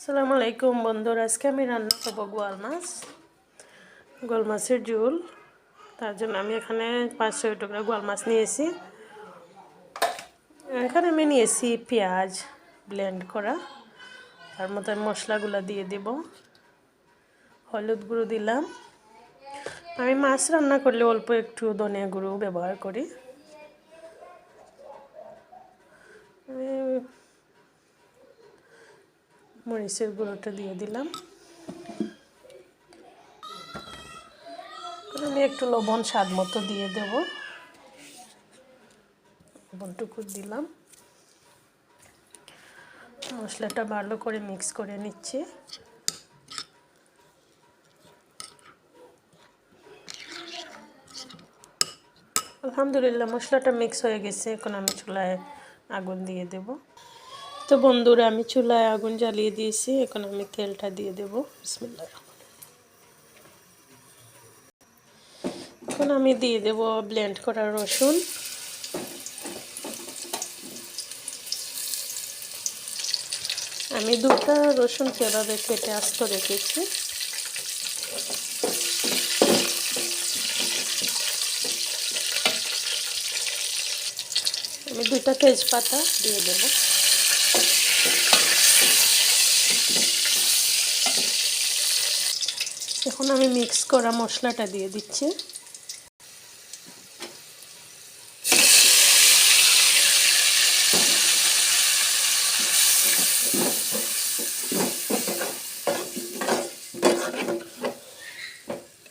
আসসালামু আলাইকুম বন্ধুরা, আজকে আমি রান্না করব গোয়াল মাছের ঝোল। তার জন্য আমি এখানে 5-6 টুকরা গোয়াল মাছ নিয়েছি। এখানে আমি নিয়েছি পেঁয়াজ ব্লেন্ড করা, তার মধ্যে মশলাগুলো দিয়ে দেব। হলুদ গুঁড়ো দিলাম। আমি মাছ রান্না করলে অল্প একটু ধনিয়া গুঁড়ো ব্যবহার করি। মরিচের গুঁড়োটা দিয়ে দিলাম। আমি একটু লবণ স্বাদ মতো দিয়ে দেব। লবণটুকু দিলাম। মশলাটা ভালো করে মিক্স করে নিচ্ছি। আলহামদুলিল্লাহ মশলাটা মিক্স হয়ে গেছে। এখন আমি চুলায় আগুন দিয়ে দেব। তো বন্ধুরা, আমি চুলায় আগুন জ্বালিয়ে দিয়েছি। এখন আমি তেলটা দিয়ে দেব। বিসমিল্লাহ। এখন আমি দিয়ে দেব ব্লেন্ড করা রসুন। আমি 2টা রসুন এভাবে কেটে আস্ত রেখেছি। আমি 2টা তেজপাতা দিয়ে দেব। এখন আমি মিক্স করা মশলাটা দিয়ে দিচ্ছি।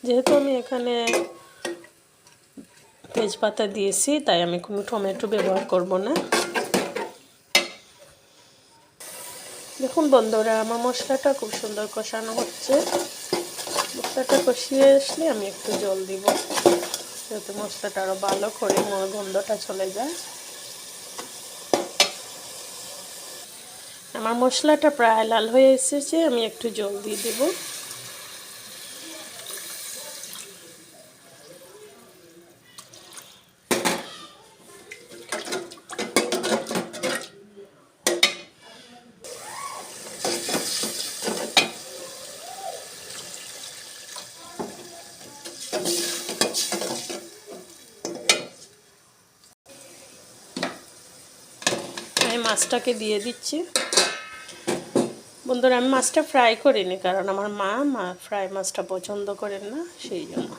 যেহেতু আমি এখানে তেজপাতা দিয়েছি, তাই আমি কোনো টমেটো ব্যবহার করব না। দেখুন বন্ধুরা, আমার মশলাটা খুব সুন্দর কষানো হচ্ছে। মশলাটা কষিয়ে আসলে আমি একটু জল দিব, যাতে মশলাটা আরও ভালো করে গন্ধটা চলে যায়। আমার মশলাটা প্রায় লাল হয়ে এসেছে, আমি একটু জল দিয়ে দেব। আমি মাছটাকে দিয়ে দিচ্ছি। বন্ধুরা, আমি মাছটা ফ্রাই করিনি, কারণ আমার মা ফ্রাই মাছটা পছন্দ করেন না, সেই জন্য।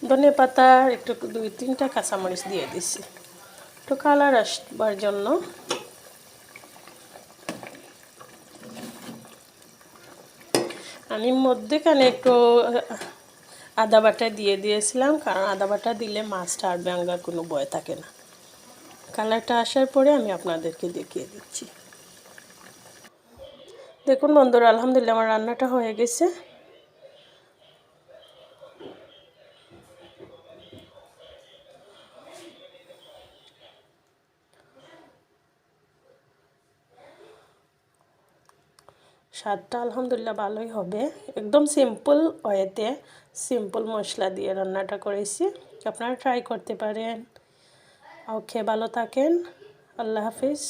ধনে পাতা একটু 2-3টা কাঁচামরিচ দিয়ে দিছি একটু কালার আসবার জন্য। আমি মধ্যেখানে একটু আদা বাটা দিয়ে দিয়েছিলাম, কারণ আদা বাটা দিলে মাছটা আর ভাঙার কোনো ভয় থাকে না। কালারটা আসার পরে আমি আপনাদেরকে দেখিয়ে দিচ্ছি। দেখুন বন্ধুরা, আলহামদুলিল্লাহ আমার রান্নাটা হয়ে গেছে। স্বাদটা আলহামদুলিল্লাহ ভালোই হবে। একদম সিম্পল ওয়েতে, সিম্পল মশলা দিয়ে রান্নাটা করেছি। আপনারা ট্রাই করতে পারেন। ওকে, ভালো থাকেন। আল্লাহ হাফিজ।